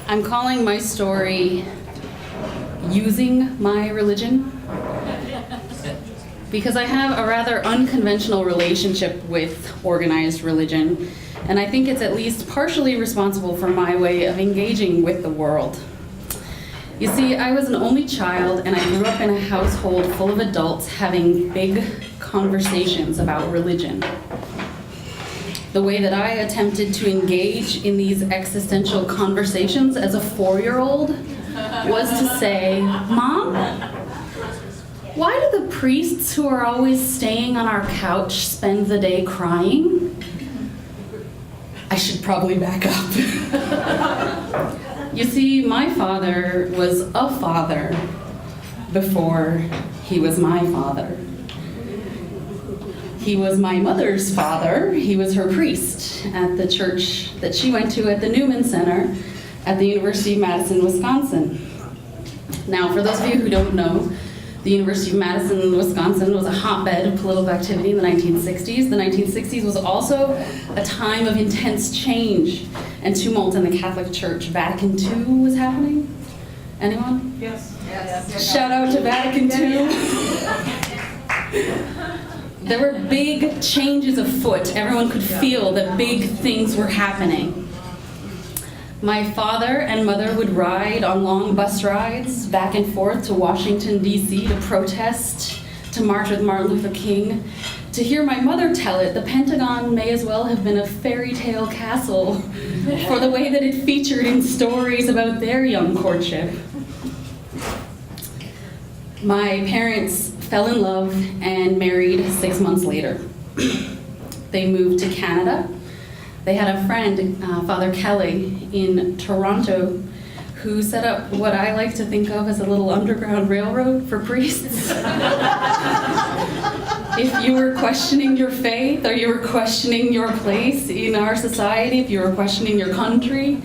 I'm calling my story Using My Religion, because I have a rather unconventional relationship with organized religion, and I think it's at least partially responsible for my way of engaging with the world. You see, I was an only child, and I grew up in a household full of adults having big conversations about religion. The way that I attempted to engage in these existential conversations as a 4-year-old was to say, "Mom, why do the priests who are always staying on our couch spend the day crying?" I should probably back up. You see, my father was a father before he was my father. He was my mother's father. He was her priest at the church that she went to at the Newman Center at the University of Madison, Wisconsin. Now, for those of you who don't know, the University of Madison, Wisconsin was a hotbed of political activity in the 1960s. The 1960s was also a time of intense change and tumult in the Catholic Church. Vatican II was happening. Anyone? Yes. Shout out to Vatican II. There were big changes afoot. Everyone could feel that big things were happening. My father and mother would ride on long bus rides back and forth to Washington, D.C. to protest, to march with Martin Luther King. To hear my mother tell it, the Pentagon may as well have been a fairy tale castle for the way that it featured in stories about their young courtship. My parents fell in love and married 6 months later. They moved to Canada. They had a friend, Father Kelly, in Toronto, who set up what I like to think of as a little underground railroad for priests. If you were questioning your faith, or you were questioning your place in our society, if you were questioning your country,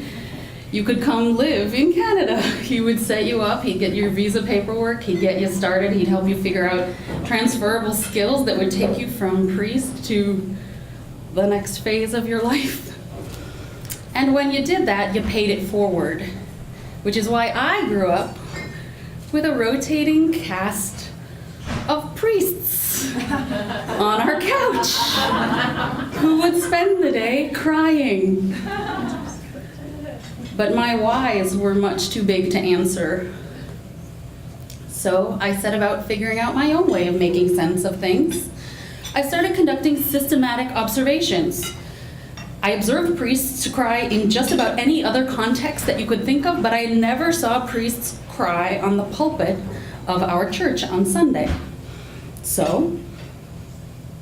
you could come live in Canada. He would set you up, he'd get your visa paperwork, he'd get you started, he'd help you figure out transferable skills that would take you from priest to the next phase of your life. And when you did that, you paid it forward, which is why I grew up with a rotating cast of priests on our couch who would spend the day crying. But my whys were much too big to answer. So I set about figuring out my own way of making sense of things. I started conducting systematic observations. I observed priests cry in just about any other context that you could think of, but I never saw priests cry on the pulpit of our church on Sunday. So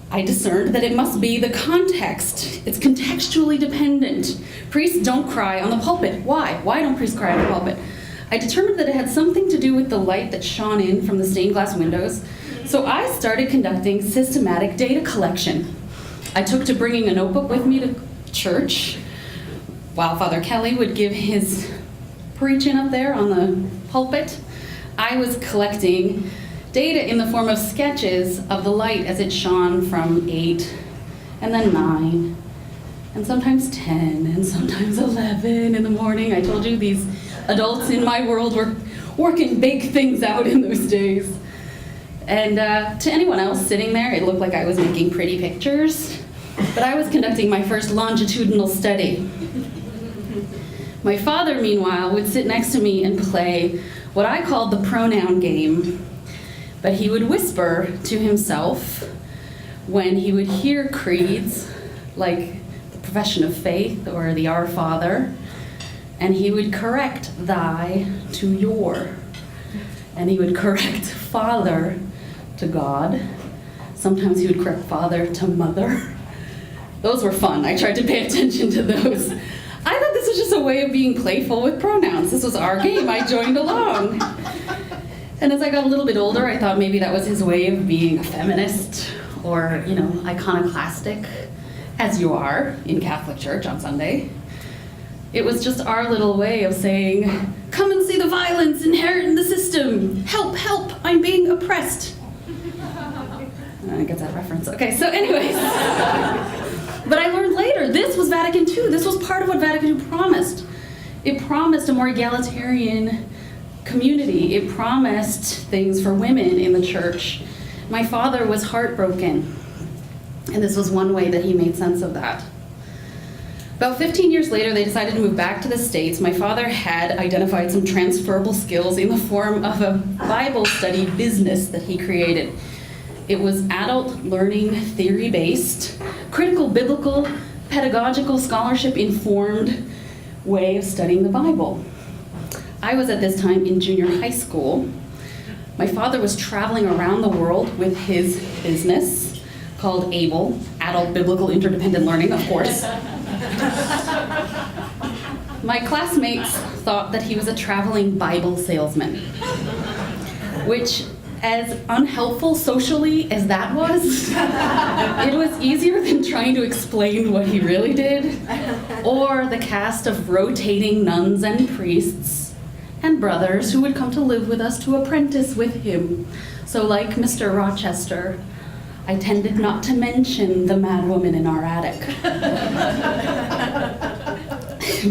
I discerned that it must be the context. It's contextually dependent. Priests don't cry on the pulpit. Why? Why don't priests cry on the pulpit? I determined that it had something to do with the light that shone in from the stained glass windows. So I started conducting systematic data collection. I took to bringing a notebook with me to church while Father Kelly would give his preaching up there on the pulpit. I was collecting data in the form of sketches of the light as it shone from 8 and then 9 and sometimes 10 and sometimes 11 in the morning. I told you these adults in my world were working big things out in those days. And to anyone else sitting there, it looked like I was making pretty pictures, but I was conducting my first longitudinal study. My father, meanwhile, would sit next to me and play what I called the pronoun game, but he would whisper to himself when he would hear creeds like the Profession of Faith or the Our Father, and he would correct thy to your, and he would correct father to God. Sometimes he would correct father to mother. Those were fun. I tried to pay attention to those. I thought this was just a way of being playful with pronouns. This was our game. I joined along. And as I got a little bit older, I thought maybe that was his way of being a feminist or, iconoclastic, as you are in Catholic Church on Sunday. It was just our little way of saying, come and see the violence inherent in the system. Help, help, I'm being oppressed. I get that reference. Okay, so anyways. But I learned later, this was Vatican II. This was part of what Vatican II promised. It promised a more egalitarian community. It promised things for women in the church. My father was heartbroken, and this was one way that he made sense of that. About 15 years later, they decided to move back to the States. My father had identified some transferable skills in the form of a Bible study business that he created. It was adult learning theory-based, critical biblical, pedagogical, scholarship-informed way of studying the Bible. I was at this time in junior high school. My father was traveling around the world with his business called ABLE, Adult Biblical Interdependent Learning, of course. My classmates thought that he was a traveling Bible salesman, which, as unhelpful socially as that was, it was easier than trying to explain what he really did, or the cast of rotating nuns and priests and brothers who would come to live with us to apprentice with him. So like Mr. Rochester, I tended not to mention the mad woman in our attic.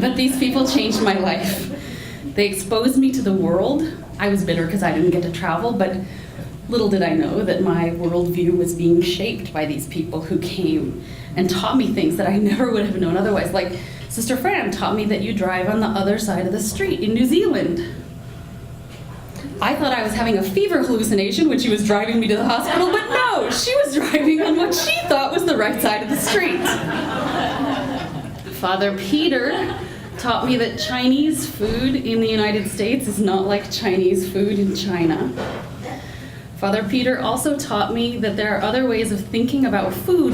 But these people changed my life. They exposed me to the world. I was bitter because I didn't get to travel, but little did I know that my worldview was being shaped by these people who came and taught me things that I never would have known otherwise. Like Sister Fran taught me that you drive on the other side of the street in New Zealand. I thought I was having a fever hallucination when she was driving me to the hospital, but no, she was driving on what she thought was the right side of the street. Father Peter taught me that Chinese food in the United States is not like Chinese food in China. Father Peter also taught me that there are other ways of thinking about food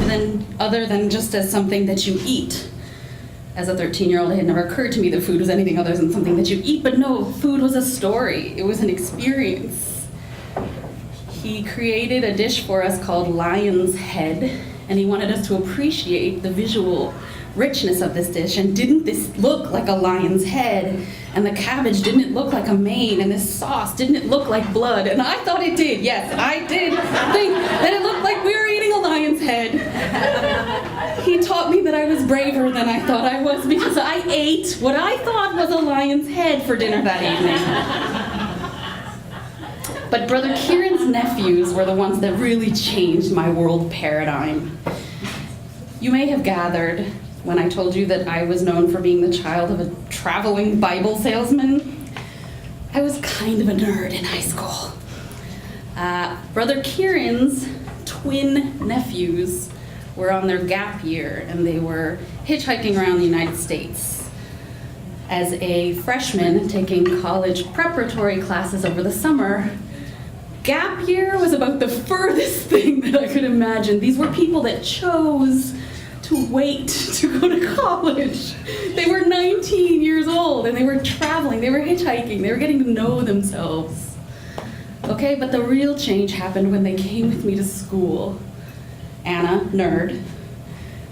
other than just as something that you eat. As a 13-year-old, it had never occurred to me that food was anything other than something that you eat, but no, food was a story. It was an experience. He created a dish for us called lion's head, and he wanted us to appreciate the visual richness of this dish. And didn't this look like a lion's head? And the cabbage, didn't it look like a mane? And this sauce, didn't it look like blood? And I thought it did. Yes, I did think that it looked like we were eating a lion's head. He taught me that I was braver than I thought I was because I ate what I thought was a lion's head for dinner that evening. But Brother Kieran's nephews were the ones that really changed my world paradigm. You may have gathered when I told you that I was known for being the child of a traveling Bible salesman. I was kind of a nerd in high school. Brother Kieran's twin nephews were on their gap year, and they were hitchhiking around the United States. As a freshman taking college preparatory classes over the summer, gap year was about the furthest thing that I could imagine. These were people that chose to wait to go to college. They were 19 years old, and they were traveling, they were hitchhiking, they were getting to know themselves. Okay, but the real change happened when they came with me to school. Anna, nerd,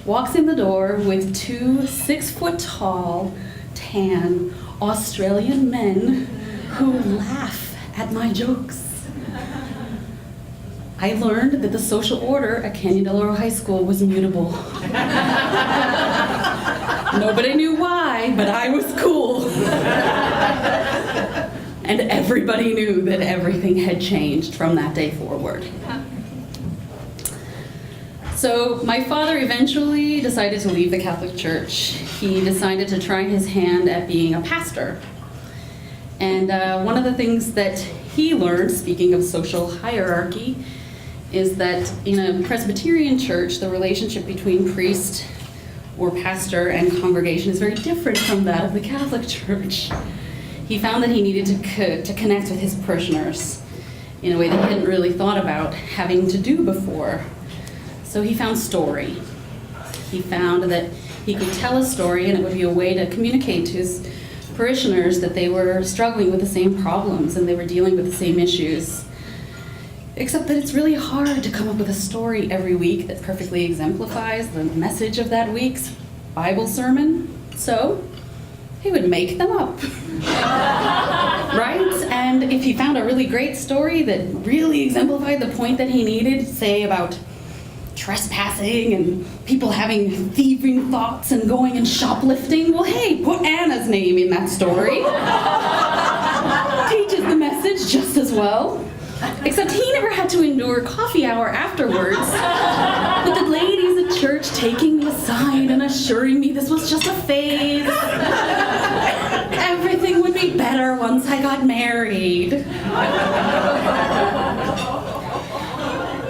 walks in the door with two 6-foot-tall, tan Australian men who laugh at my jokes. I learned that the social order at Canyon Del Oro High School was mutable. Nobody knew why, but I was cool. And everybody knew that everything had changed from that day forward. So my father eventually decided to leave the Catholic Church. He decided to try his hand at being a pastor. And one of the things that he learned, speaking of social hierarchy, is that in a Presbyterian church, the relationship between priest or pastor and congregation is very different from that of the Catholic Church. He found that he needed to connect with his parishioners in a way that he hadn't really thought about having to do before. So he found story. He found that he could tell a story, and it would be a way to communicate to his parishioners that they were struggling with the same problems and they were dealing with the same issues. Except that it's really hard to come up with a story every week that perfectly exemplifies the message of that week's Bible sermon. So he would make them up. Right? And if he found a really great story that really exemplified the point that he needed, say about trespassing and people having thieving thoughts and going and shoplifting. Well, hey, put Anna's name in that story. Teaches the message just as well. Except he never had to endure coffee hour afterwards, with the ladies at church taking me aside and assuring me this was just a phase. Everything would be better once I got married.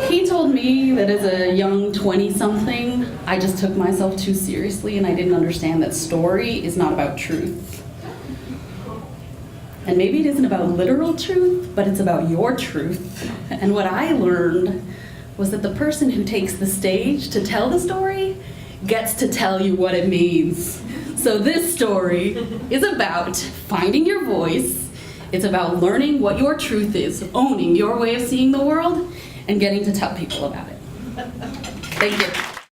He told me that as a young 20-something, I just took myself too seriously and I didn't understand that story is not about truth. And maybe it isn't about literal truth, but it's about your truth. And what I learned was that the person who takes the stage to tell the story gets to tell you what it means. So this story is about finding your voice. It's about learning what your truth is, owning your way of seeing the world, and getting to tell people about it. Thank you.